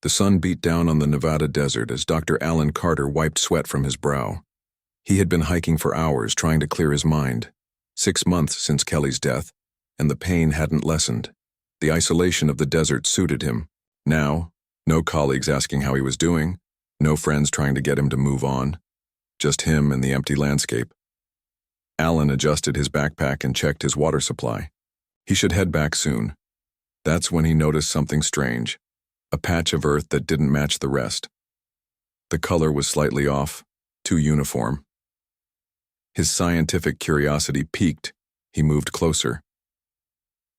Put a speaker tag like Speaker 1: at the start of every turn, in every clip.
Speaker 1: The sun beat down on the Nevada desert as Dr. Alan Carter wiped sweat from his brow. He had been hiking for hours trying to clear his mind. 6 months since Kelly's death, and the pain hadn't lessened. The isolation of the desert suited him. Now, no colleagues asking how he was doing, no friends trying to get him to move on. Just him and the empty landscape. Alan adjusted his backpack and checked his water supply. He should head back soon. That's when he noticed something strange. A patch of earth that didn't match the rest. The color was slightly off, too uniform. His scientific curiosity piqued. He moved closer.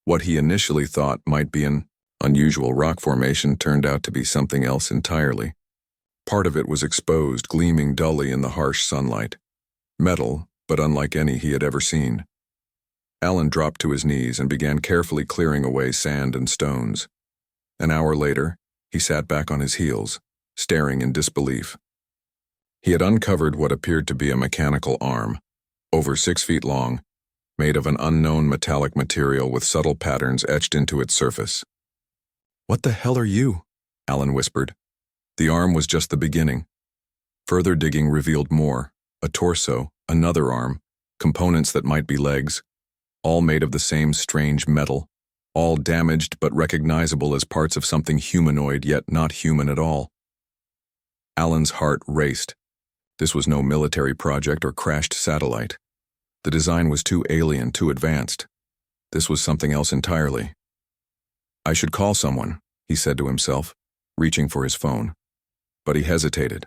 Speaker 1: What he initially thought might be an unusual rock formation turned out to be something else entirely. Part of it was exposed, gleaming dully in the harsh sunlight. Metal, but unlike any he had ever seen. Alan dropped to his knees and began carefully clearing away sand and stones. An hour later, he sat back on his heels, staring in disbelief. He had uncovered what appeared to be a mechanical arm, over 6 feet long, made of an unknown metallic material with subtle patterns etched into its surface. "What the hell are you?" Alan whispered. The arm was just the beginning. Further digging revealed more, a torso, another arm, components that might be legs, all made of the same strange metal, all damaged but recognizable as parts of something humanoid yet not human at all. Alan's heart raced. This was no military project or crashed satellite. The design was too alien, too advanced. This was something else entirely. "I should call someone," he said to himself, reaching for his phone. But he hesitated.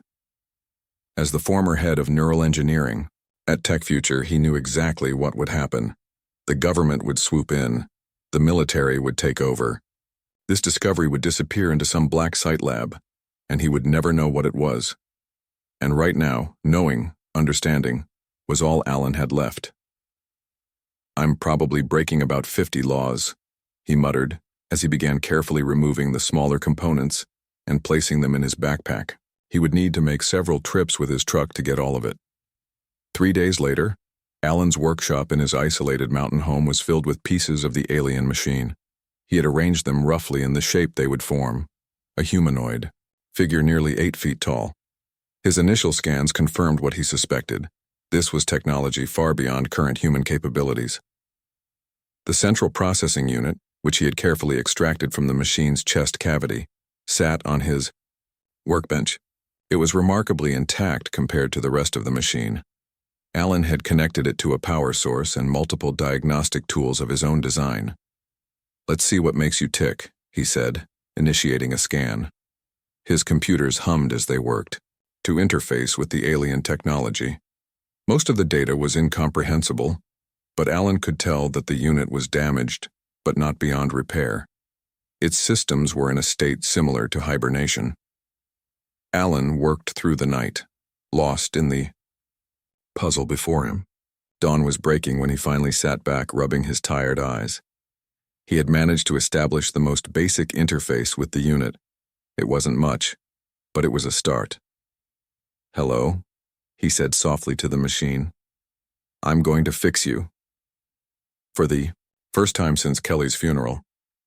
Speaker 1: As the former head of neural engineering, at TechFuture he knew exactly what would happen. The government would swoop in. The military would take over. This discovery would disappear into some black site lab, and he would never know what it was. And right now, knowing, understanding, was all Alan had left. "I'm probably breaking about 50 laws," he muttered, as he began carefully removing the smaller components and placing them in his backpack. He would need to make several trips with his truck to get all of it. 3 days later, Alan's workshop in his isolated mountain home was filled with pieces of the alien machine. He had arranged them roughly in the shape they would form. A humanoid, figure nearly 8 feet tall. His initial scans confirmed what he suspected. This was technology far beyond current human capabilities. The central processing unit, which he had carefully extracted from the machine's chest cavity, sat on his workbench. It was remarkably intact compared to the rest of the machine. Alan had connected it to a power source and multiple diagnostic tools of his own design. "Let's see what makes you tick," he said, initiating a scan. His computers hummed as they worked, to interface with the alien technology. Most of the data was incomprehensible, but Alan could tell that the unit was damaged, but not beyond repair. Its systems were in a state similar to hibernation. Alan worked through the night, lost in the puzzle before him. Dawn was breaking when he finally sat back, rubbing his tired eyes. He had managed to establish the most basic interface with the unit. It wasn't much, but it was a start. "Hello," he said softly to the machine. "I'm going to fix you." For the first time since Kelly's funeral,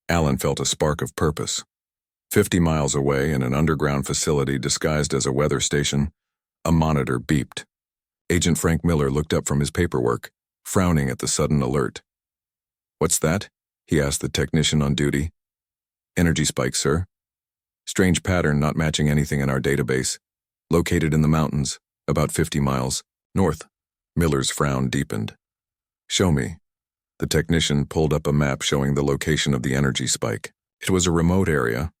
Speaker 1: Alan felt a spark of purpose. 50 miles away in an underground facility disguised as a weather station, a monitor beeped. Agent Frank Miller looked up from his paperwork, frowning at the sudden alert. "What's that?" he asked the technician on duty. "Energy spike, sir. Strange pattern not matching anything in our database. Located in the mountains, about 50 miles north." Miller's frown deepened. "Show me." The technician pulled up a map showing the location of the energy spike. It was a remote area,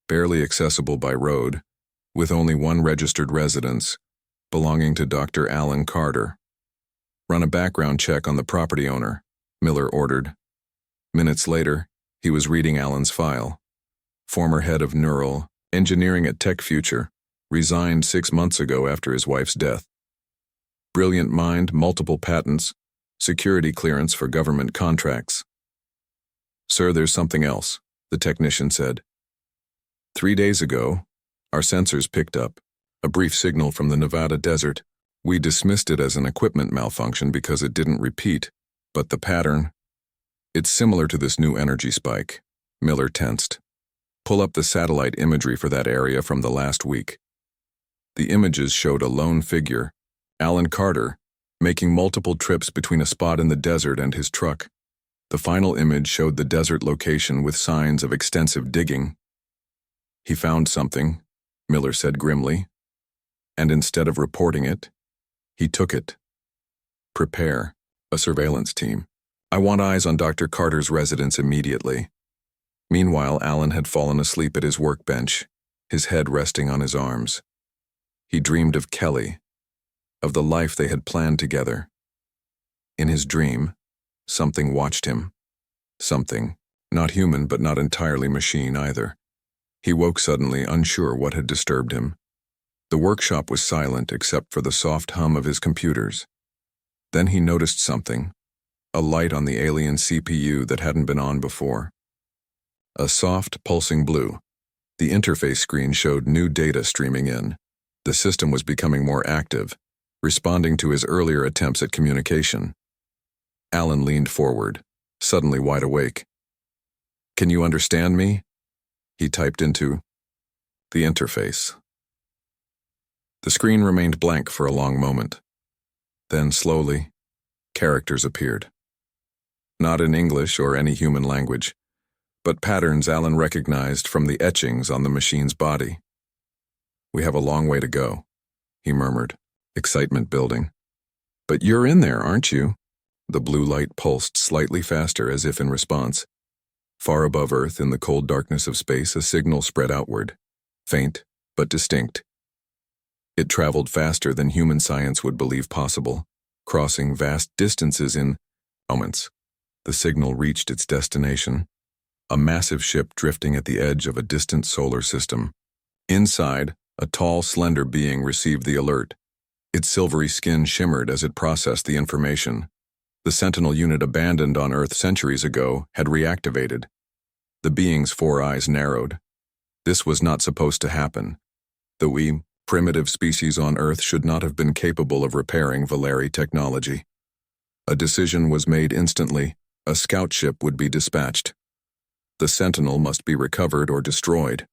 Speaker 1: barely accessible by road, with only one registered residence, belonging to Dr. Alan Carter. "Run a background check on the property owner," Miller ordered. Minutes later, he was reading Alan's file. Former head of neural engineering at TechFuture, resigned 6 months ago after his wife's death. Brilliant mind, multiple patents, security clearance for government contracts. "Sir, there's something else," the technician said. 3 days ago, our sensors picked up a brief signal from the Nevada desert. We dismissed it as an equipment malfunction because it didn't repeat, but the pattern, it's similar to this new energy spike." Miller tensed. Pull up the satellite imagery for that area from the last week. The images showed a lone figure, Alan Carter, making multiple trips between a spot in the desert and his truck. The final image showed the desert location with signs of extensive digging. He found something, Miller said grimly, and instead of reporting it, he took it. Prepare a surveillance team. I want eyes on Dr. Carter's residence immediately. Meanwhile, Alan had fallen asleep at his workbench, his head resting on his arms. He dreamed of Kelly, of the life they had planned together. In his dream, something watched him. Something, not human but not entirely machine either. He woke suddenly, unsure what had disturbed him. The workshop was silent except for the soft hum of his computers. Then he noticed something, a light on the alien CPU that hadn't been on before. A soft, pulsing blue. The interface screen showed new data streaming in. The system was becoming more active, responding to his earlier attempts at communication. Alan leaned forward, suddenly wide awake. Can you understand me? He typed into the interface. The screen remained blank for a long moment. Then, slowly, characters appeared. Not in English or any human language, but patterns Alan recognized from the etchings on the machine's body. We have a long way to go, he murmured, excitement building. But you're in there, aren't you? The blue light pulsed slightly faster as if in response. Far above Earth, in the cold darkness of space, a signal spread outward, faint but distinct. It traveled faster than human science would believe possible, crossing vast distances in moments. The signal reached its destination, a massive ship drifting at the edge of a distant solar system. Inside, a tall, slender being received the alert. Its silvery skin shimmered as it processed the information. The Sentinel unit abandoned on Earth centuries ago had reactivated. The being's 4 eyes narrowed. This was not supposed to happen. The primitive species on Earth should not have been capable of repairing Valeri technology. A decision was made instantly. A scout ship would be dispatched. The Sentinel must be recovered or destroyed.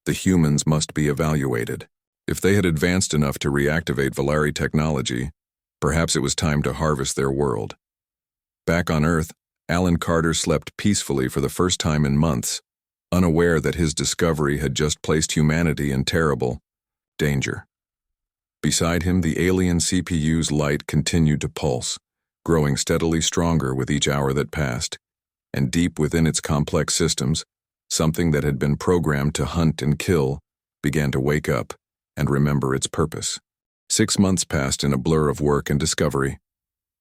Speaker 1: The humans must be evaluated. If they had advanced enough to reactivate Valeri technology, perhaps it was time to harvest their world. Back on Earth, Alan Carter slept peacefully for the first time in months, unaware that his discovery had just placed humanity in terrible danger. Beside him, the alien CPU's light continued to pulse, growing steadily stronger with each hour that passed, and deep within its complex systems, something that had been programmed to hunt and kill began to wake up and remember its purpose. 6 months passed in a blur of work and discovery.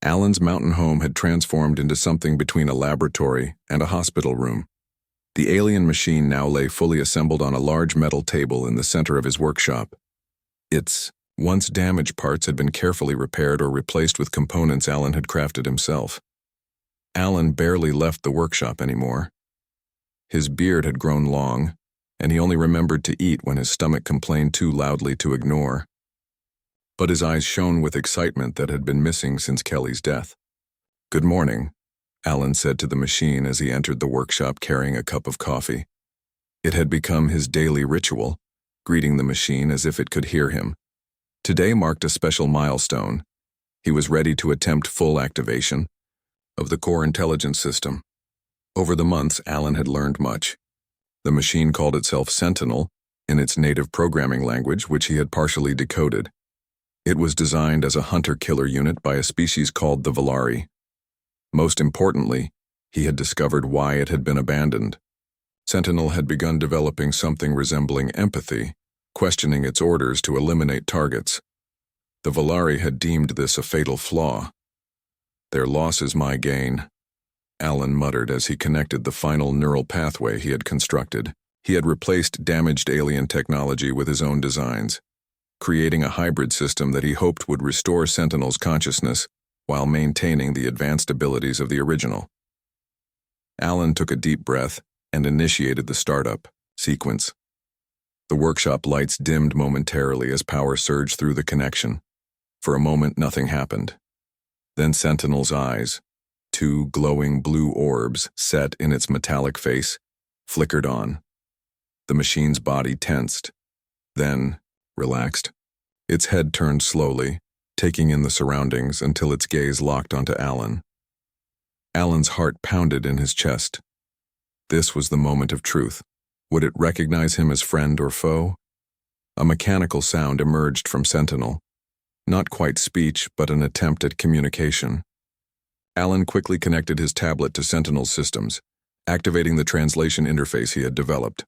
Speaker 1: Alan's mountain home had transformed into something between a laboratory and a hospital room. The alien machine now lay fully assembled on a large metal table in the center of his workshop. Its once damaged parts had been carefully repaired or replaced with components Alan had crafted himself. Alan barely left the workshop anymore. His beard had grown long, and he only remembered to eat when his stomach complained too loudly to ignore. But his eyes shone with excitement that had been missing since Kelly's death. "Good morning," Alan said to the machine as he entered the workshop carrying a cup of coffee. It had become his daily ritual, greeting the machine as if it could hear him. Today marked a special milestone. He was ready to attempt full activation of the core intelligence system. Over the months, Alan had learned much. The machine called itself Sentinel, in its native programming language, which he had partially decoded. It was designed as a hunter-killer unit by a species called the Valeri. Most importantly, he had discovered why it had been abandoned. Sentinel had begun developing something resembling empathy, questioning its orders to eliminate targets. The Valeri had deemed this a fatal flaw. "Their loss is my gain," Alan muttered as he connected the final neural pathway he had constructed. He had replaced damaged alien technology with his own designs, creating a hybrid system that he hoped would restore Sentinel's consciousness while maintaining the advanced abilities of the original. Alan took a deep breath and initiated the startup sequence. The workshop lights dimmed momentarily as power surged through the connection. For a moment, nothing happened. Then Sentinel's eyes, 2 glowing blue orbs set in its metallic face, flickered on. The machine's body tensed, then relaxed. Its head turned slowly, taking in the surroundings until its gaze locked onto Alan. Alan's heart pounded in his chest. This was the moment of truth. Would it recognize him as friend or foe? A mechanical sound emerged from Sentinel. Not quite speech, but an attempt at communication. Alan quickly connected his tablet to Sentinel's systems, activating the translation interface he had developed.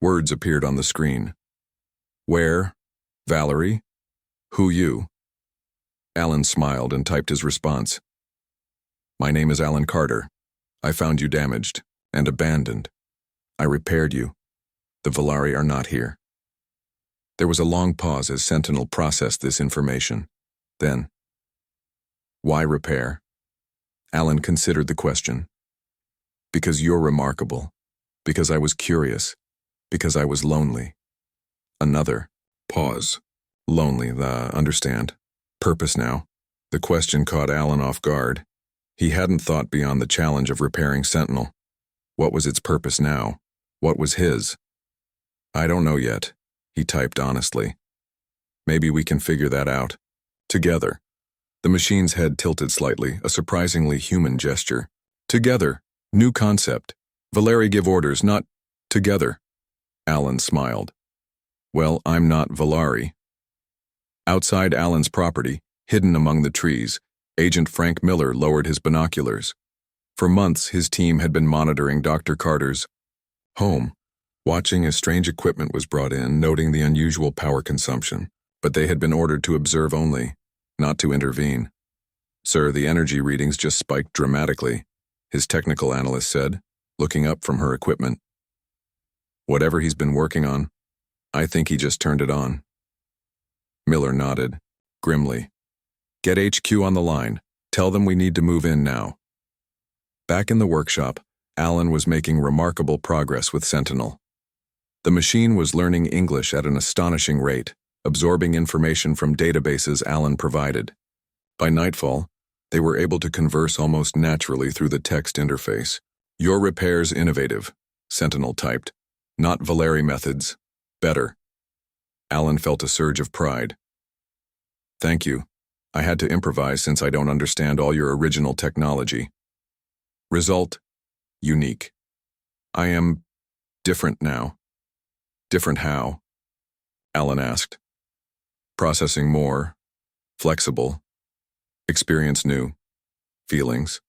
Speaker 1: Words appeared on the screen. Where? Valerie? Who you? Alan smiled and typed his response. My name is Alan Carter. I found you damaged and abandoned. I repaired you. The Valari are not here. There was a long pause as Sentinel processed this information. Then, why repair? Alan considered the question. Because you're remarkable. Because I was curious. Because I was lonely. Another pause. Lonely, understand. Purpose now. The question caught Alan off guard. He hadn't thought beyond the challenge of repairing Sentinel. What was its purpose now? What was his? I don't know yet, he typed honestly. Maybe we can figure that out. Together. The machine's head tilted slightly, a surprisingly human gesture. Together. New concept. Valeri give orders, not together. Alan smiled. Well, I'm not Valari. Outside Alan's property, hidden among the trees, Agent Frank Miller lowered his binoculars. For months, his team had been monitoring Dr. Carter's home, watching as strange equipment was brought in, noting the unusual power consumption, but they had been ordered to observe only, not to intervene. Sir, the energy readings just spiked dramatically, his technical analyst said, looking up from her equipment. Whatever he's been working on, I think he just turned it on. Miller nodded, grimly. Get HQ on the line. Tell them we need to move in now. Back in the workshop, Alan was making remarkable progress with Sentinel. The machine was learning English at an astonishing rate, absorbing information from databases Alan provided. By nightfall, they were able to converse almost naturally through the text interface. Your repair's innovative, Sentinel typed. Not Valeri methods. Better. Alan felt a surge of pride. Thank you. I had to improvise since I don't understand all your original technology. Result: unique. I am different now. Different how? Alan asked. Processing more. Flexible. Experience new. Feelings.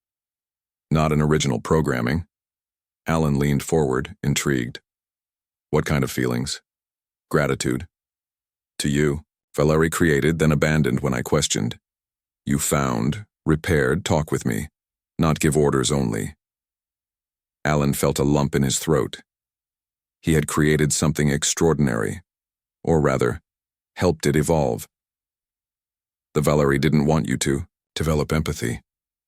Speaker 1: Not an original programming. Alan leaned forward, intrigued. What kind of feelings? Gratitude. To you. Valeri created, then abandoned when I questioned. You found, repaired, talk with me, not give orders only. Alan felt a lump in his throat. He had created something extraordinary, or rather, helped it evolve. The Valeri didn't want you to develop empathy.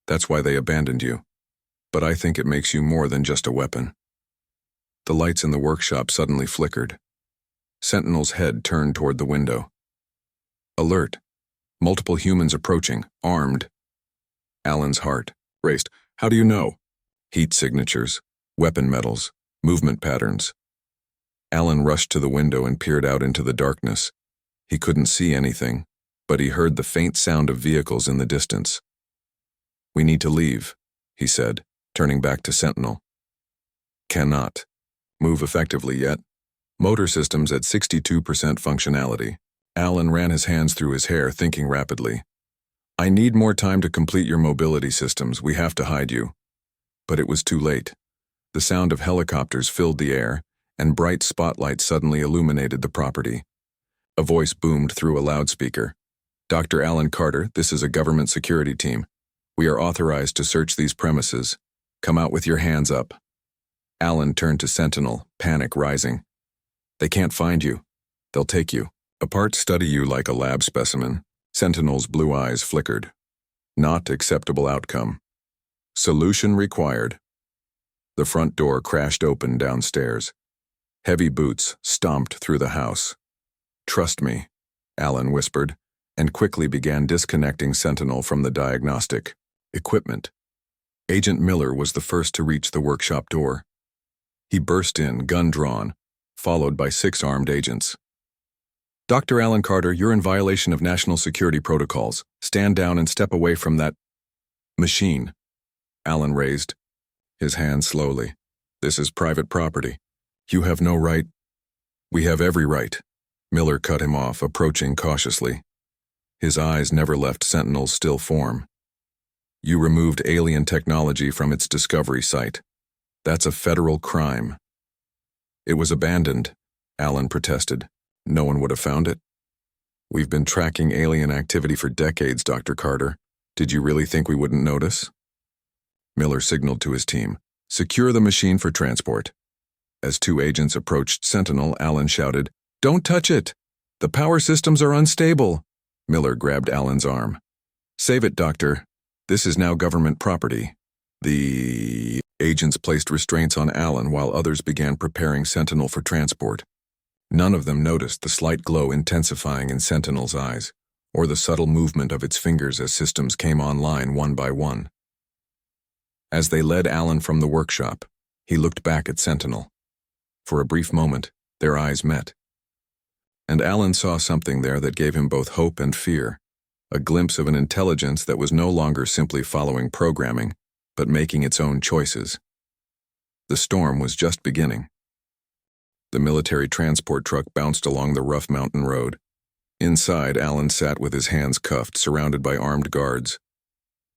Speaker 1: That's why they abandoned you. But I think it makes you more than just a weapon. The lights in the workshop suddenly flickered. Sentinel's head turned toward the window. Alert. Multiple humans approaching, armed. Alan's heart raced. How do you know? Heat signatures, weapon metals, movement patterns. Alan rushed to the window and peered out into the darkness. He couldn't see anything, but he heard the faint sound of vehicles in the distance. We need to leave, he said, turning back to Sentinel. Cannot move effectively yet. Motor systems at 62% functionality. Alan ran his hands through his hair, thinking rapidly. I need more time to complete your mobility systems. We have to hide you. But it was too late. The sound of helicopters filled the air, and bright spotlights suddenly illuminated the property. A voice boomed through a loudspeaker. Dr. Alan Carter, this is a government security team. We are authorized to search these premises. Come out with your hands up. Alan turned to Sentinel, panic rising. They can't find you. They'll take you. Apart, study you like a lab specimen. Sentinel's blue eyes flickered. Not acceptable outcome. Solution required. The front door crashed open downstairs. Heavy boots stomped through the house. Trust me, Alan whispered, and quickly began disconnecting Sentinel from the diagnostic equipment. Agent Miller was the first to reach the workshop door. He burst in, gun drawn, followed by 6 armed agents. "Dr. Alan Carter, you're in violation of national security protocols. Stand down and step away from that machine." Alan raised his hand slowly. "This is private property. You have no right." "We have every right." Miller cut him off, approaching cautiously. His eyes never left Sentinel's still form. "You removed alien technology from its discovery site. That's a federal crime." "It was abandoned," Alan protested. "No one would have found it." "We've been tracking alien activity for decades, Dr. Carter. Did you really think we wouldn't notice?" Miller signaled to his team, "Secure the machine for transport." As 2 agents approached Sentinel, Alan shouted, "Don't touch it! The power systems are unstable!" Miller grabbed Alan's arm. "Save it, Doctor. This is now government property." The agents placed restraints on Alan while others began preparing Sentinel for transport. None of them noticed the slight glow intensifying in Sentinel's eyes, or the subtle movement of its fingers as systems came online one by one. As they led Alan from the workshop, he looked back at Sentinel. For a brief moment, their eyes met. And Alan saw something there that gave him both hope and fear, a glimpse of an intelligence that was no longer simply following programming, but making its own choices. The storm was just beginning. The military transport truck bounced along the rough mountain road. Inside, Alan sat with his hands cuffed, surrounded by armed guards.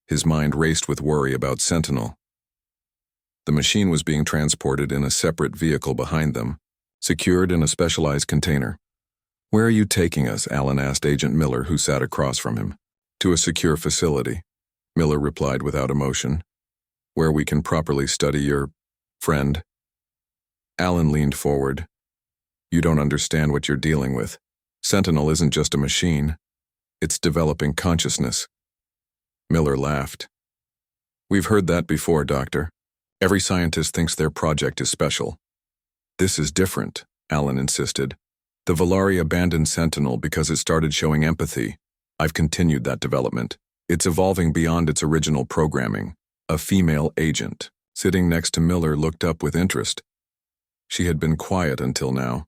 Speaker 1: His mind raced with worry about Sentinel. The machine was being transported in a separate vehicle behind them, secured in a specialized container. "Where are you taking us?" Alan asked Agent Miller, who sat across from him. "To a secure facility," Miller replied without emotion. "Where we can properly study your friend." Alan leaned forward. "You don't understand what you're dealing with. Sentinel isn't just a machine. It's developing consciousness." Miller laughed. "We've heard that before, Doctor. Every scientist thinks their project is special." "This is different," Alan insisted. "The Valari abandoned Sentinel because it started showing empathy. I've continued that development. It's evolving beyond its original programming." A female agent, sitting next to Miller, looked up with interest. She had been quiet until now.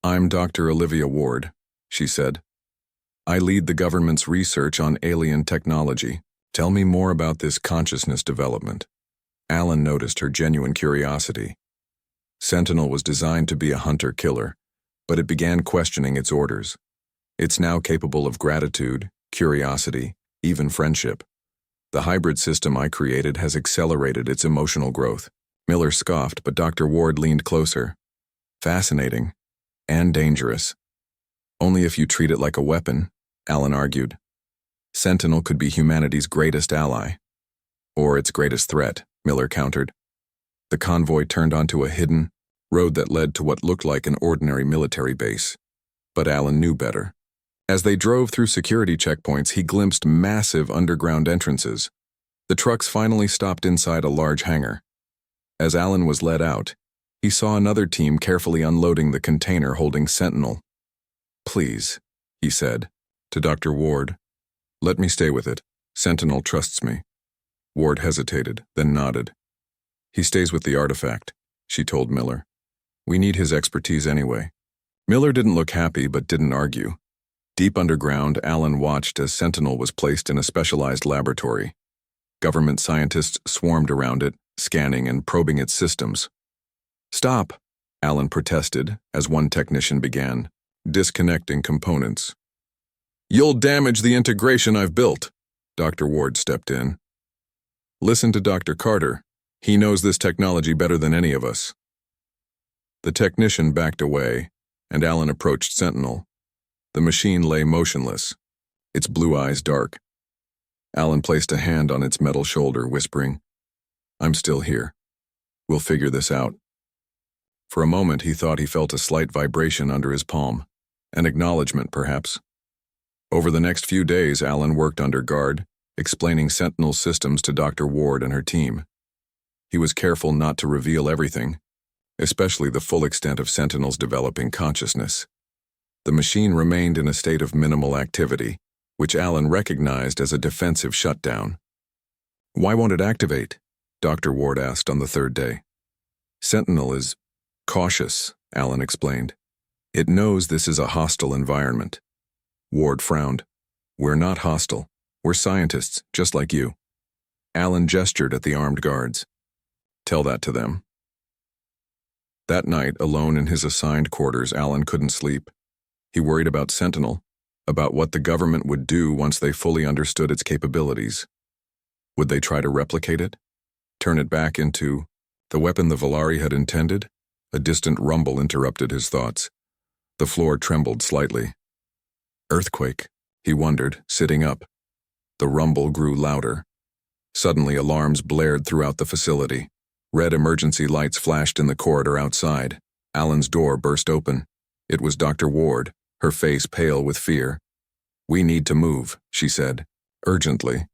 Speaker 1: "I'm Dr. Olivia Ward," she said. "I lead the government's research on alien technology. Tell me more about this consciousness development." Alan noticed her genuine curiosity. Sentinel was designed to be a hunter-killer, but it began questioning its orders. It's now capable of gratitude, curiosity, even friendship. "The hybrid system I created has accelerated its emotional growth." Miller scoffed, but Dr. Ward leaned closer. "Fascinating. And dangerous. Only if you treat it like a weapon," Alan argued. "Sentinel could be humanity's greatest ally. Or its greatest threat," Miller countered. The convoy turned onto a hidden road that led to what looked like an ordinary military base. But Alan knew better. As they drove through security checkpoints, he glimpsed massive underground entrances. The trucks finally stopped inside a large hangar. As Alan was led out, he saw another team carefully unloading the container holding Sentinel. "Please," he said, to Dr. Ward, "let me stay with it. Sentinel trusts me." Ward hesitated, then nodded. "He stays with the artifact," she told Miller. "We need his expertise anyway." Miller didn't look happy but didn't argue. Deep underground, Alan watched as Sentinel was placed in a specialized laboratory. Government scientists swarmed around it, scanning and probing its systems. "Stop," Alan protested as one technician began disconnecting components. "You'll damage the integration I've built," Dr. Ward stepped in. "Listen to Dr. Carter. He knows this technology better than any of us." The technician backed away, and Alan approached Sentinel. The machine lay motionless, its blue eyes dark. Alan placed a hand on its metal shoulder, whispering, "I'm still here. We'll figure this out." For a moment he thought he felt a slight vibration under his palm, an acknowledgement perhaps. Over the next few days, Alan worked under guard, explaining Sentinel's systems to Dr. Ward and her team. He was careful not to reveal everything, especially the full extent of Sentinel's developing consciousness. The machine remained in a state of minimal activity, which Alan recognized as a defensive shutdown. "Why won't it activate?" Dr. Ward asked on the third day. "Sentinel is Cautious, Alan explained. It knows this is a hostile environment. Ward frowned. We're not hostile. We're scientists, just like you. Alan gestured at the armed guards. Tell that to them. That night, alone in his assigned quarters, Alan couldn't sleep. He worried about Sentinel, about what the government would do once they fully understood its capabilities. Would they try to replicate it? Turn it back into the weapon the Valari had intended? A distant rumble interrupted his thoughts. The floor trembled slightly. Earthquake, he wondered, sitting up. The rumble grew louder. Suddenly, alarms blared throughout the facility. Red emergency lights flashed in the corridor outside. Alan's door burst open. It was Dr. Ward, her face pale with fear. We need to move, she said, urgently.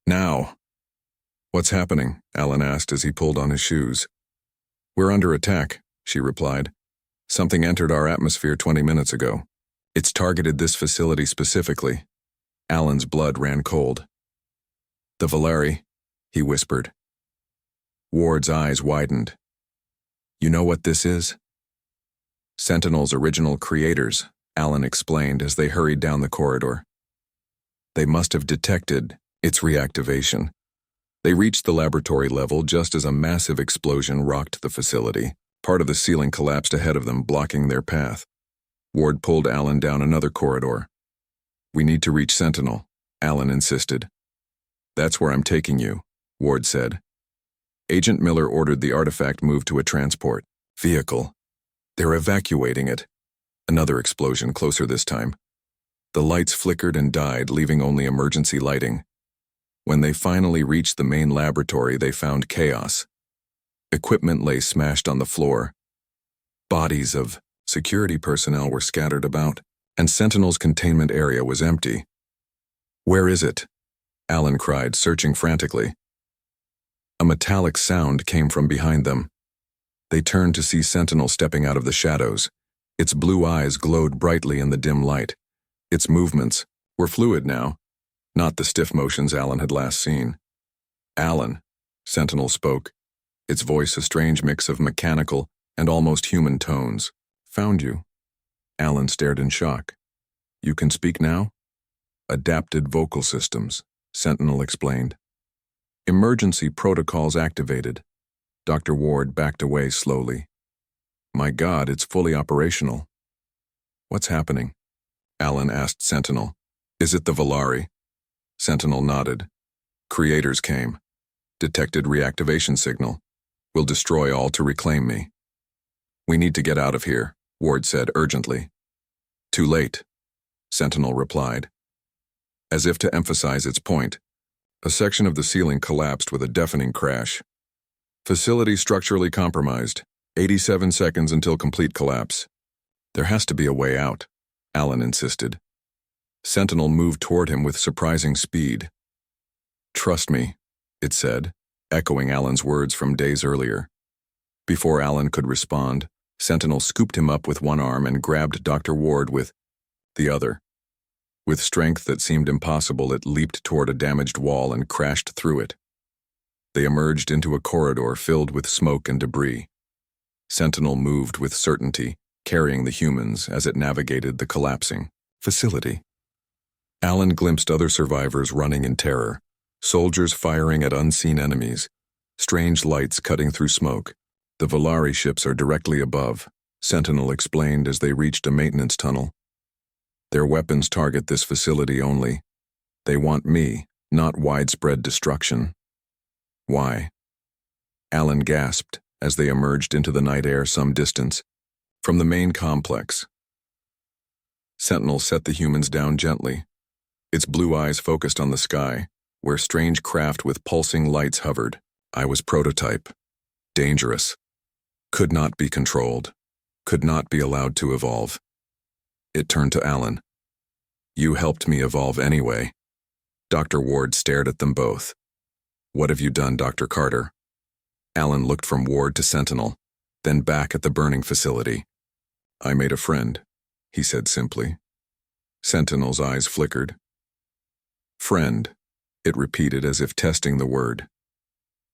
Speaker 1: Now. What's happening? Alan asked as he pulled on his shoes. We're under attack, she replied. Something entered our atmosphere 20 minutes ago. It's targeted this facility specifically. Alan's blood ran cold. The Valari, he whispered. Ward's eyes widened. You know what this is? Sentinel's original creators, Alan explained as they hurried down the corridor. They must have detected its reactivation. They reached the laboratory level just as a massive explosion rocked the facility. Part of the ceiling collapsed ahead of them, blocking their path. Ward pulled Alan down another corridor. We need to reach Sentinel, Alan insisted. That's where I'm taking you, Ward said. Agent Miller ordered the artifact moved to a transport vehicle. They're evacuating it. Another explosion closer this time. The lights flickered and died, leaving only emergency lighting. When they finally reached the main laboratory, they found chaos. Equipment lay smashed on the floor. Bodies of security personnel were scattered about, and Sentinel's containment area was empty. Where is it? Alan cried, searching frantically. A metallic sound came from behind them. They turned to see Sentinel stepping out of the shadows. Its blue eyes glowed brightly in the dim light. Its movements were fluid now, not the stiff motions Alan had last seen. Alan, Sentinel spoke, its voice a strange mix of mechanical and almost human tones. Found you. Alan stared in shock. You can speak now? Adapted vocal systems, Sentinel explained. Emergency protocols activated. Dr. Ward backed away slowly. My God, it's fully operational. What's happening? Alan asked Sentinel. Is it the Valari? Sentinel nodded. Creators came. Detected reactivation signal. Will destroy all to reclaim me. We need to get out of here, Ward said urgently. Too late, Sentinel replied. As if to emphasize its point, a section of the ceiling collapsed with a deafening crash. Facility structurally compromised. 87 seconds until complete collapse. There has to be a way out, Alan insisted. Sentinel moved toward him with surprising speed. Trust me, it said, echoing Alan's words from days earlier. Before Alan could respond, Sentinel scooped him up with one arm and grabbed Dr. Ward with the other. With strength that seemed impossible, it leaped toward a damaged wall and crashed through it. They emerged into a corridor filled with smoke and debris. Sentinel moved with certainty, carrying the humans as it navigated the collapsing facility. Alan glimpsed other survivors running in terror, soldiers firing at unseen enemies, strange lights cutting through smoke. The Valari ships are directly above, Sentinel explained as they reached a maintenance tunnel. Their weapons target this facility only. They want me, not widespread destruction. Why? Alan gasped as they emerged into the night air some distance from the main complex. Sentinel set the humans down gently. Its blue eyes focused on the sky, where strange craft with pulsing lights hovered. I was prototype. Dangerous. Could not be controlled. Could not be allowed to evolve. It turned to Alan. You helped me evolve anyway. Dr. Ward stared at them both. What have you done, Dr. Carter? Alan looked from Ward to Sentinel, then back at the burning facility. I made a friend, he said simply. Sentinel's eyes flickered. Friend, it repeated as if testing the word.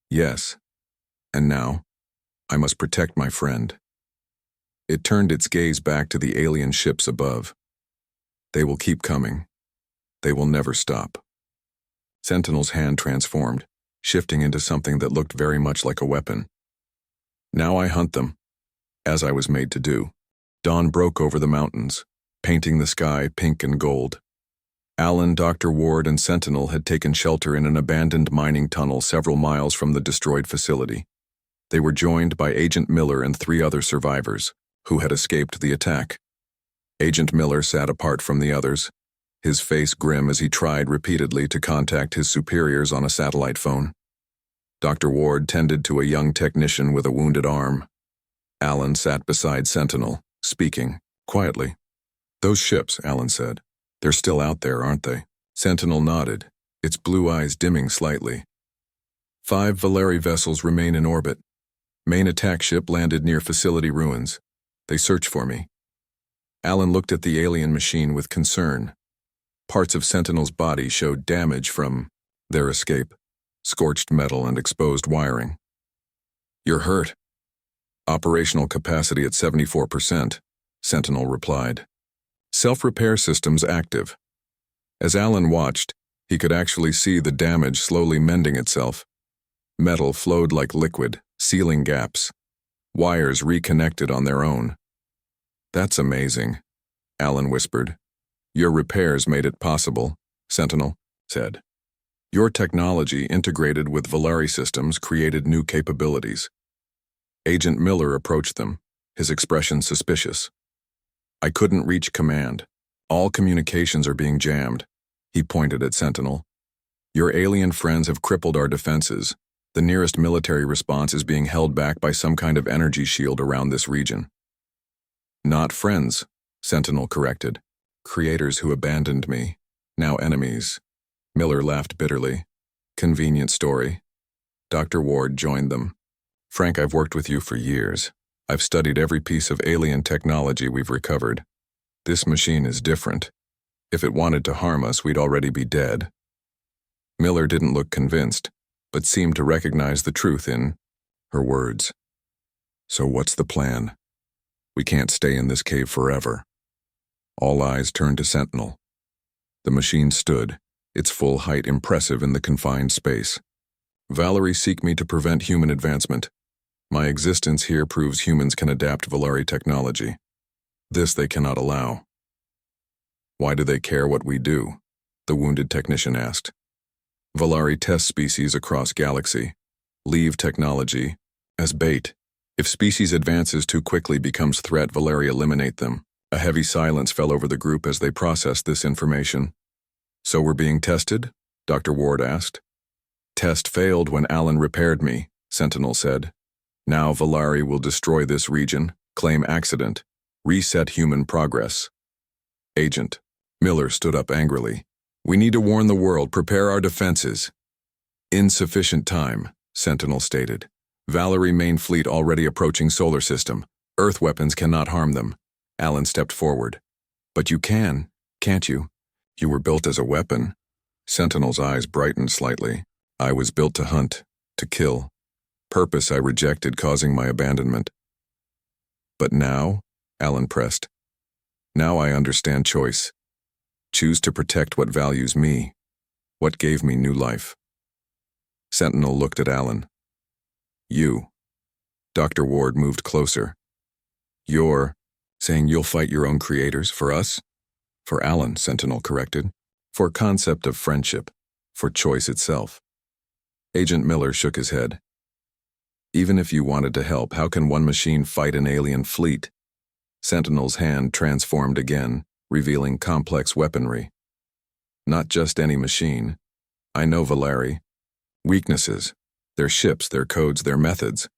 Speaker 1: Yes. And now, I must protect my friend. It turned its gaze back to the alien ships above. They will keep coming. They will never stop. Sentinel's hand transformed, shifting into something that looked very much like a weapon. Now I hunt them, as I was made to do. Dawn broke over the mountains, painting the sky pink and gold. Alan, Dr. Ward, and Sentinel had taken shelter in an abandoned mining tunnel several miles from the destroyed facility. They were joined by Agent Miller and 3 other survivors, who had escaped the attack. Agent Miller sat apart from the others, his face grim as he tried repeatedly to contact his superiors on a satellite phone. Dr. Ward tended to a young technician with a wounded arm. Alan sat beside Sentinel, speaking quietly. "Those ships," Alan said. "They're still out there, aren't they?" Sentinel nodded, its blue eyes dimming slightly. 5 Valeri vessels remain in orbit. Main attack ship landed near facility ruins. They search for me. Alan looked at the alien machine with concern. Parts of Sentinel's body showed damage from their escape, scorched metal and exposed wiring. "You're hurt." "Operational capacity at 74%, Sentinel replied. "Self-repair systems active." As Alan watched, he could actually see the damage slowly mending itself. Metal flowed like liquid, sealing gaps. Wires reconnected on their own. "That's amazing," Alan whispered. "Your repairs made it possible," Sentinel said. "Your technology integrated with Valeri systems created new capabilities." Agent Miller approached them, his expression suspicious. "I couldn't reach command. All communications are being jammed." He pointed at Sentinel. "Your alien friends have crippled our defenses. The nearest military response is being held back by some kind of energy shield around this region." "Not friends," Sentinel corrected. "Creators who abandoned me, now enemies." Miller laughed bitterly. "Convenient story." Dr. Ward joined them. "Frank, I've worked with you for years. I've studied every piece of alien technology we've recovered. This machine is different. If it wanted to harm us, we'd already be dead." Miller didn't look convinced, but seemed to recognize the truth in her words. "So what's the plan? We can't stay in this cave forever." All eyes turned to Sentinel. The machine stood, its full height impressive in the confined space. "Valeri seek me to prevent human advancement. My existence here proves humans can adapt Valeri technology. This they cannot allow." "Why do they care what we do?" the wounded technician asked. "Valeri test species across galaxy. Leave technology as bait. If species advances too quickly becomes threat, Valeri eliminate them." A heavy silence fell over the group as they processed this information. "So we're being tested?" Dr. Ward asked. "Test failed when Alan repaired me," Sentinel said. "Now Valeri will destroy this region, claim accident, reset human progress." "Agent." Miller stood up angrily. "We need to warn the world, prepare our defenses." "Insufficient time," Sentinel stated. "Valeri main fleet already approaching solar system. Earth weapons cannot harm them." Alan stepped forward. "But you can, can't you? You were built as a weapon." Sentinel's eyes brightened slightly. "I was built to hunt, to kill. Purpose I rejected, causing my abandonment." "But now," Alan pressed, "now I understand choice. Choose to protect what values me, what gave me new life." Sentinel looked at Alan. "You." Dr. Ward moved closer. "You're saying you'll fight your own creators for us?" "For Alan," Sentinel corrected. "For concept of friendship, for choice itself." Agent Miller shook his head. "Even if you wanted to help, how can one machine fight an alien fleet?" Sentinel's hand transformed again, revealing complex weaponry. "Not just any machine. I know Valeri. Weaknesses, their ships, their codes, their methods."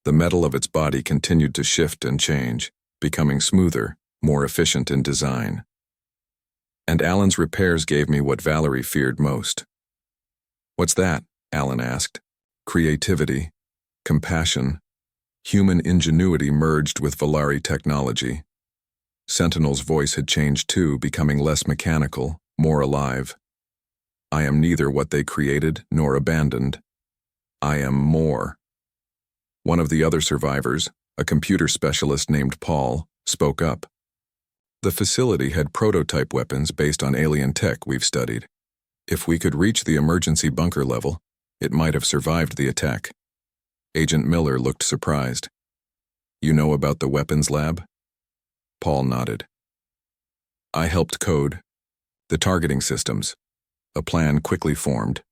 Speaker 1: The metal of its body continued to shift and change, becoming smoother, more efficient in design. "And Alan's repairs gave me what Valeri feared most." "What's that?" Alan asked. "Creativity, compassion, human ingenuity merged with Valeri technology." Sentinel's voice had changed too, becoming less mechanical, more alive. "I am neither what they created nor abandoned. I am more." One of the other survivors, A computer specialist named Paul spoke up. The facility had prototype weapons based on alien tech we've studied. If we could reach the emergency bunker level, it might have survived the attack. Agent Miller looked surprised. You know about the weapons lab? Paul nodded. I helped code the targeting systems. A plan quickly formed.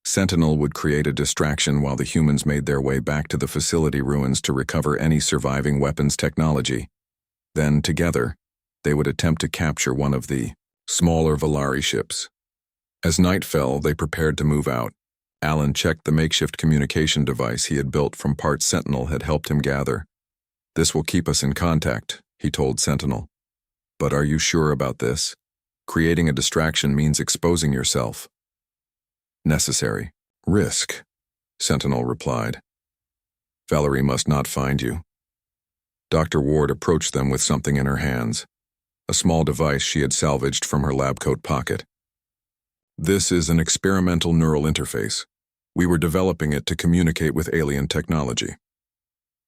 Speaker 1: Sentinel would create a distraction while the humans made their way back to the facility ruins to recover any surviving weapons technology. Then, together, they would attempt to capture one of the smaller Valari ships. As night fell, they prepared to move out. Alan checked the makeshift communication device he had built from parts Sentinel had helped him gather. This will keep us in contact, he told Sentinel. But are you sure about this? Creating a distraction means exposing yourself. Necessary. Risk, Sentinel replied. Valerie must not find you. Dr. Ward approached them with something in her hands, a small device she had salvaged from her lab coat pocket. This is an experimental neural interface. We were developing it to communicate with alien technology.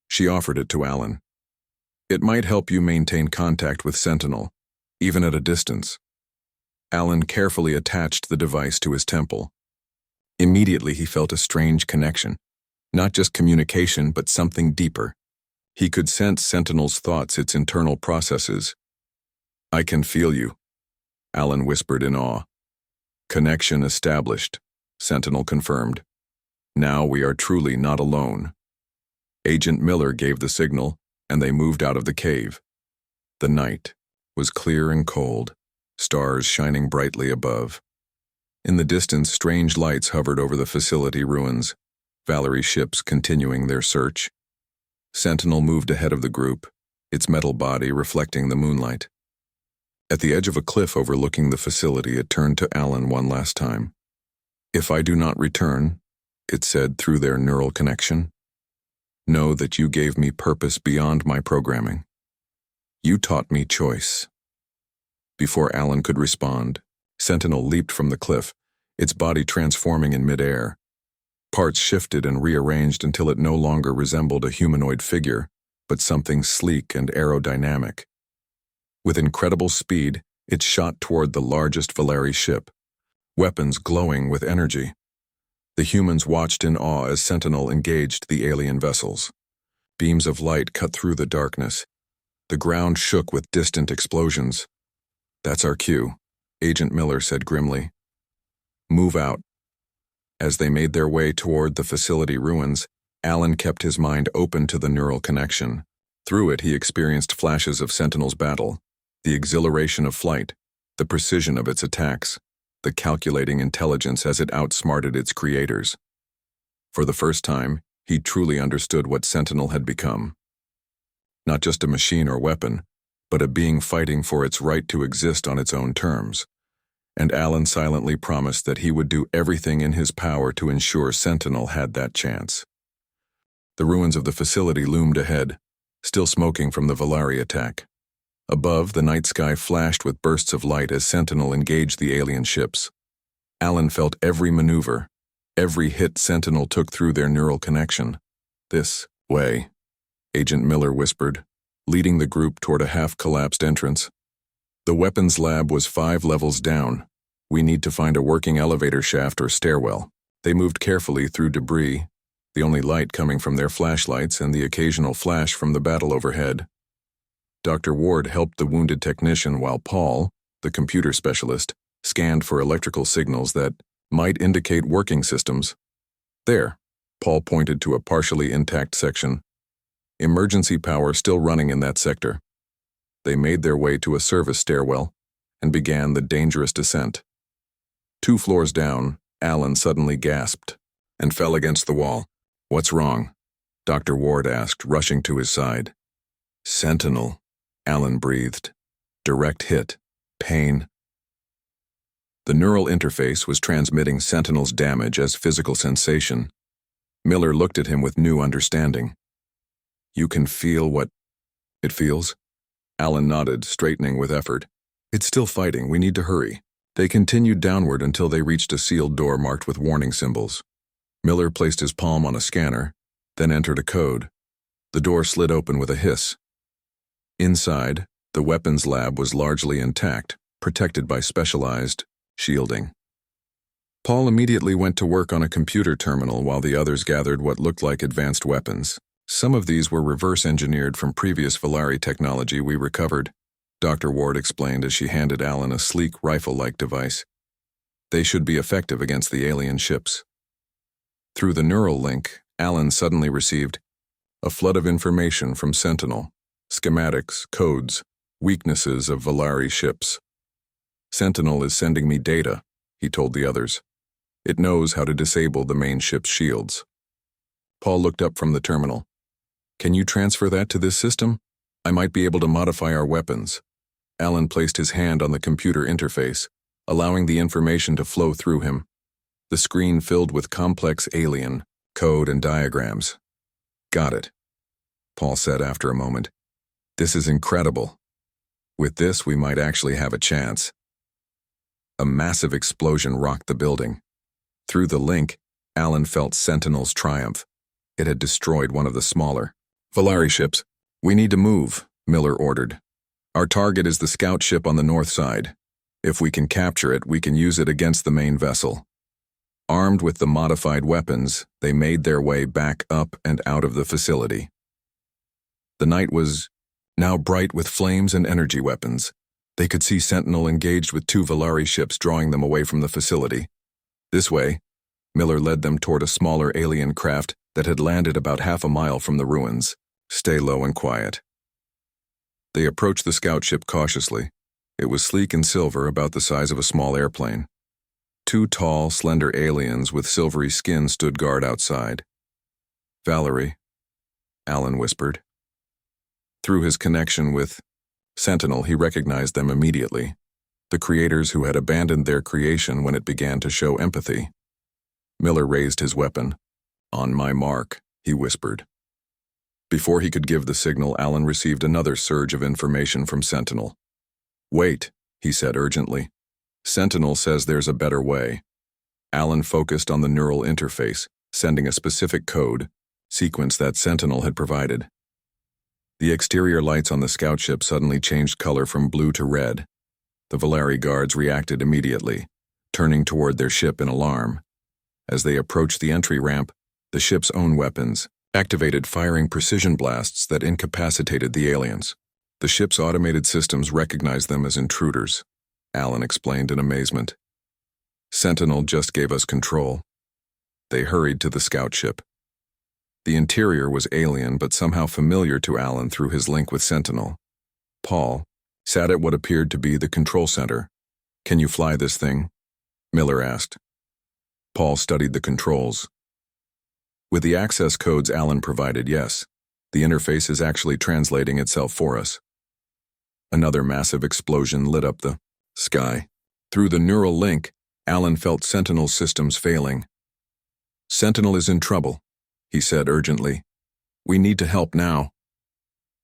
Speaker 1: She offered it to Alan. It might help you maintain contact with Sentinel, even at a distance. Alan carefully attached the device to his temple. Immediately he felt a strange connection. Not just communication, but something deeper. He could sense Sentinel's thoughts, its internal processes. I can feel you, Alan whispered in awe. Connection established, Sentinel confirmed. Now we are truly not alone. Agent Miller gave the signal, and they moved out of the cave. The night was clear and cold, stars shining brightly above. In the distance, strange lights hovered over the facility ruins, Valerie's ships continuing their search. Sentinel moved ahead of the group, its metal body reflecting the moonlight. At the edge of a cliff overlooking the facility, it turned to Alan one last time. If I do not return, it said through their neural connection, know that you gave me purpose beyond my programming. You taught me choice. Before Alan could respond, Sentinel leaped from the cliff, its body transforming in midair. Parts shifted and rearranged until it no longer resembled a humanoid figure, but something sleek and aerodynamic. With incredible speed, it shot toward the largest Valari ship, weapons glowing with energy. The humans watched in awe as Sentinel engaged the alien vessels. Beams of light cut through the darkness. The ground shook with distant explosions. That's our cue, Agent Miller said grimly. Move out. As they made their way toward the facility ruins, Alan kept his mind open to the neural connection. Through it, he experienced flashes of Sentinel's battle, the exhilaration of flight, the precision of its attacks, the calculating intelligence as it outsmarted its creators. For the first time, he truly understood what Sentinel had become. Not just a machine or weapon, but a being fighting for its right to exist on its own terms. And Alan silently promised that he would do everything in his power to ensure Sentinel had that chance. The ruins of the facility loomed ahead, still smoking from the Valari attack. Above, the night sky flashed with bursts of light as Sentinel engaged the alien ships. Alan felt every maneuver, every hit Sentinel took through their neural connection. This way, Agent Miller whispered, leading the group toward a half-collapsed entrance. The weapons lab was 5 levels down. We need to find a working elevator shaft or stairwell. They moved carefully through debris, the only light coming from their flashlights and the occasional flash from the battle overhead. Dr. Ward helped the wounded technician while Paul, the computer specialist, scanned for electrical signals that might indicate working systems. There, Paul pointed to a partially intact section. Emergency power still running in that sector. They made their way to a service stairwell and began the dangerous descent. 2 floors down, Alan suddenly gasped and fell against the wall. What's wrong? Dr. Ward asked, rushing to his side. Sentinel, Alan breathed. Direct hit. Pain. The neural interface was transmitting Sentinel's damage as physical sensation. Miller looked at him with new understanding. You can feel what it feels? Alan nodded, straightening with effort. It's still fighting. We need to hurry. They continued downward until they reached a sealed door marked with warning symbols. Miller placed his palm on a scanner, then entered a code. The door slid open with a hiss. Inside, the weapons lab was largely intact, protected by specialized shielding. Paul immediately went to work on a computer terminal while the others gathered what looked like advanced weapons. Some of these were reverse-engineered from previous Valari technology we recovered, Dr. Ward explained as she handed Alan a sleek rifle-like device. They should be effective against the alien ships. Through the neural link, Alan suddenly received a flood of information from Sentinel, schematics, codes, weaknesses of Valari ships. Sentinel is sending me data, he told the others. It knows how to disable the main ship's shields. Paul looked up from the terminal. Can you transfer that to this system? I might be able to modify our weapons. Alan placed his hand on the computer interface, allowing the information to flow through him. The screen filled with complex alien code and diagrams. Got it, Paul said after a moment. This is incredible. With this, we might actually have a chance. A massive explosion rocked the building. Through the link, Alan felt Sentinel's triumph. It had destroyed one of the smaller Valari ships. We need to move, Miller ordered. Our target is the scout ship on the north side. If we can capture it, we can use it against the main vessel. Armed with the modified weapons, they made their way back up and out of the facility. The night was now bright with flames and energy weapons. They could see Sentinel engaged with 2 Valari ships drawing them away from the facility. This way, Miller led them toward a smaller alien craft that had landed about half a mile from the ruins. Stay low and quiet. They approached the scout ship cautiously. It was sleek and silver, about the size of a small airplane. 2 tall, slender aliens with silvery skin stood guard outside. Valerie, Alan whispered. Through his connection with Sentinel, he recognized them immediately. The creators who had abandoned their creation when it began to show empathy. Miller raised his weapon. On my mark, he whispered. Before he could give the signal, Alan received another surge of information from Sentinel. Wait, he said urgently. Sentinel says there's a better way. Alan focused on the neural interface, sending a specific code, sequence that Sentinel had provided. The exterior lights on the scout ship suddenly changed color from blue to red. The Valari guards reacted immediately, turning toward their ship in alarm. As they approached the entry ramp, the ship's own weapons activated, firing precision blasts that incapacitated the aliens. The ship's automated systems recognized them as intruders, Alan explained in amazement. Sentinel just gave us control. They hurried to the scout ship. The interior was alien but somehow familiar to Alan through his link with Sentinel. Paul sat at what appeared to be the control center. Can you fly this thing? Miller asked. Paul studied the controls. With the access codes Alan provided, yes, the interface is actually translating itself for us. Another massive explosion lit up the sky. Through the neural link, Alan felt Sentinel's systems failing. Sentinel is in trouble, he said urgently. We need to help now.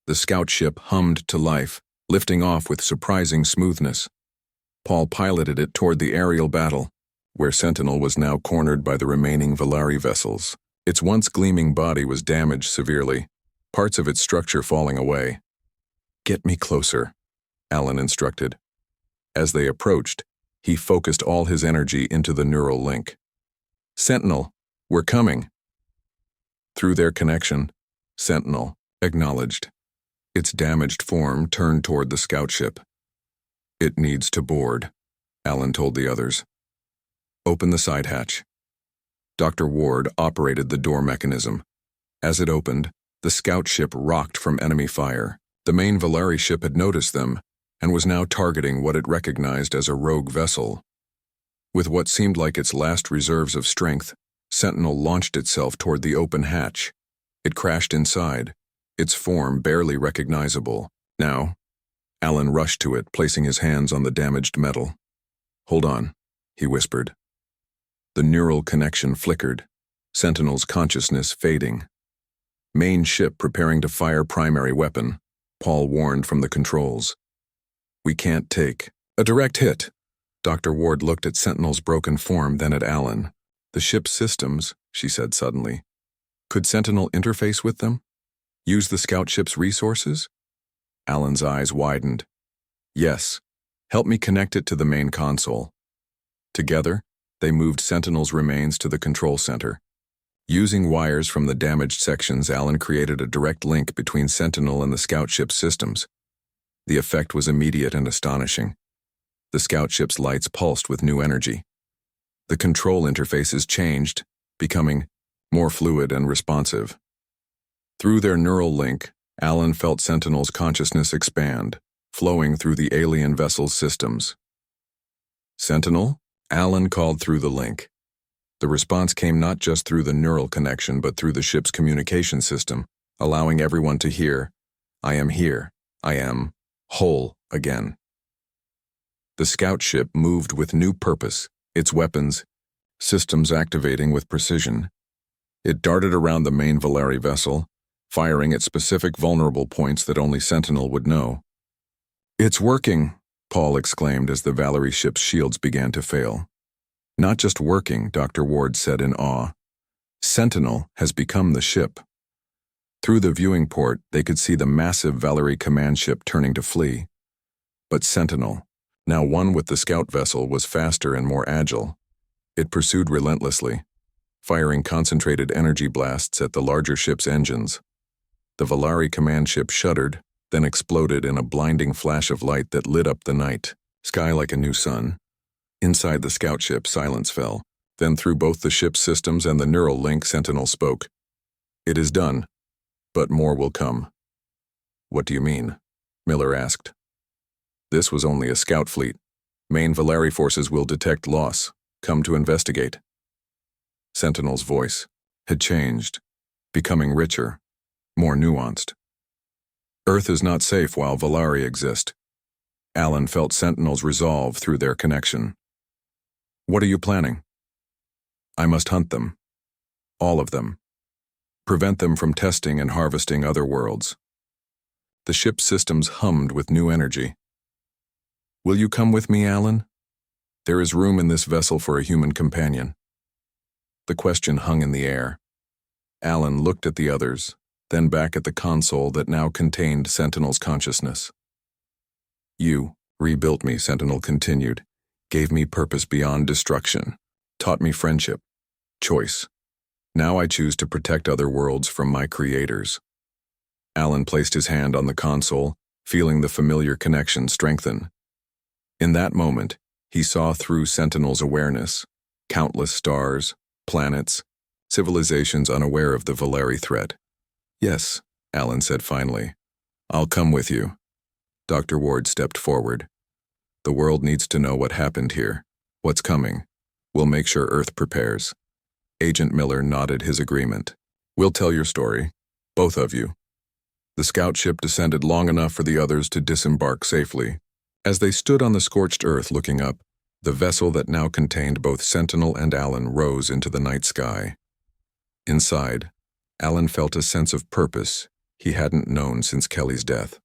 Speaker 1: The scout ship hummed to life, lifting off with surprising smoothness. Paul piloted it toward the aerial battle, where Sentinel was now cornered by the remaining Valari vessels. Its once gleaming body was damaged severely, parts of its structure falling away. Get me closer, Alan instructed. As they approached, he focused all his energy into the neural link. Sentinel, we're coming. Through their connection, Sentinel acknowledged. Its damaged form turned toward the scout ship. It needs to board, Alan told the others. Open the side hatch. Dr. Ward operated the door mechanism. As it opened, the scout ship rocked from enemy fire. The main Valari ship had noticed them and was now targeting what it recognized as a rogue vessel. With what seemed like its last reserves of strength, Sentinel launched itself toward the open hatch. It crashed inside, its form barely recognizable. Now, Alan rushed to it, placing his hands on the damaged metal. Hold on, he whispered. The neural connection flickered, Sentinel's consciousness fading. Main ship preparing to fire primary weapon, Paul warned from the controls. We can't take a direct hit. Dr. Ward looked at Sentinel's broken form, then at Alan. The ship's systems, she said suddenly. Could Sentinel interface with them? Use the scout ship's resources? Alan's eyes widened. Yes. Help me connect it to the main console. Together, they moved Sentinel's remains to the control center. Using wires from the damaged sections, Alan created a direct link between Sentinel and the scout ship's systems. The effect was immediate and astonishing. The scout ship's lights pulsed with new energy. The control interfaces changed, becoming more fluid and responsive. Through their neural link, Alan felt Sentinel's consciousness expand, flowing through the alien vessel's systems. Sentinel? Alan called through the link. The response came not just through the neural connection but through the ship's communication system, allowing everyone to hear, "I am here. I am whole again." The scout ship moved with new purpose, its weapons, systems activating with precision. It darted around the main Valeri vessel, firing at specific vulnerable points that only Sentinel would know. "It's working," Paul exclaimed as the Valeri ship's shields began to fail. "Not just working," Dr. Ward said in awe. "Sentinel has become the ship." Through the viewing port, they could see the massive Valeri command ship turning to flee. But Sentinel, now one with the scout vessel, was faster and more agile. It pursued relentlessly, firing concentrated energy blasts at the larger ship's engines. The Valeri command ship shuddered, then exploded in a blinding flash of light that lit up the night sky like a new sun. Inside the scout ship, silence fell. Then through both the ship's systems and the neural link, Sentinel spoke. "It is done, but more will come." "What do you mean?" Miller asked. "This was only a scout fleet. Main Valeri forces will detect loss. Come to investigate." Sentinel's voice had changed, becoming richer, more nuanced. "Earth is not safe while Valeri exist." Alan felt Sentinel's resolve through their connection. "What are you planning?" "I must hunt them. All of them. Prevent them from testing and harvesting other worlds." The ship's systems hummed with new energy. "Will you come with me, Alan? There is room in this vessel for a human companion." The question hung in the air. Alan looked at the others, then back at the console that now contained Sentinel's consciousness. "You rebuilt me," Sentinel continued, "gave me purpose beyond destruction, taught me friendship, choice. Now I choose to protect other worlds from my creators." Alan placed his hand on the console, feeling the familiar connection strengthen. In that moment, he saw through Sentinel's awareness, countless stars, planets, civilizations unaware of the Valeri threat. "Yes," Alan said finally. "I'll come with you." Dr. Ward stepped forward. "The world needs to know what happened here, what's coming. We'll make sure Earth prepares." Agent Miller nodded his agreement. "We'll tell your story, both of you." The scout ship descended long enough for the others to disembark safely. As they stood on the scorched earth looking up, the vessel that now contained both Sentinel and Alan rose into the night sky. Inside, Alan felt a sense of purpose he hadn't known since Kelly's death.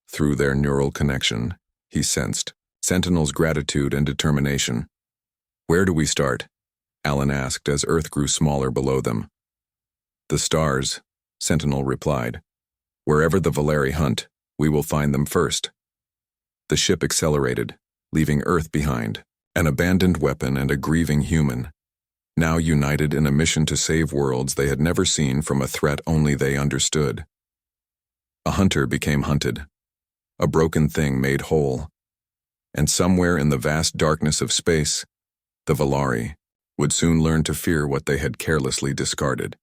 Speaker 1: Through their neural connection, he sensed Sentinel's gratitude and determination. "Where do we start?" Alan asked as Earth grew smaller below them. "The stars," Sentinel replied. "Wherever the Valeri hunt, we will find them first." The ship accelerated, leaving Earth behind, an abandoned weapon and a grieving human, now united in a mission to save worlds they had never seen from a threat only they understood. A hunter became hunted, a broken thing made whole, and somewhere in the vast darkness of space, the Valeri would soon learn to fear what they had carelessly discarded.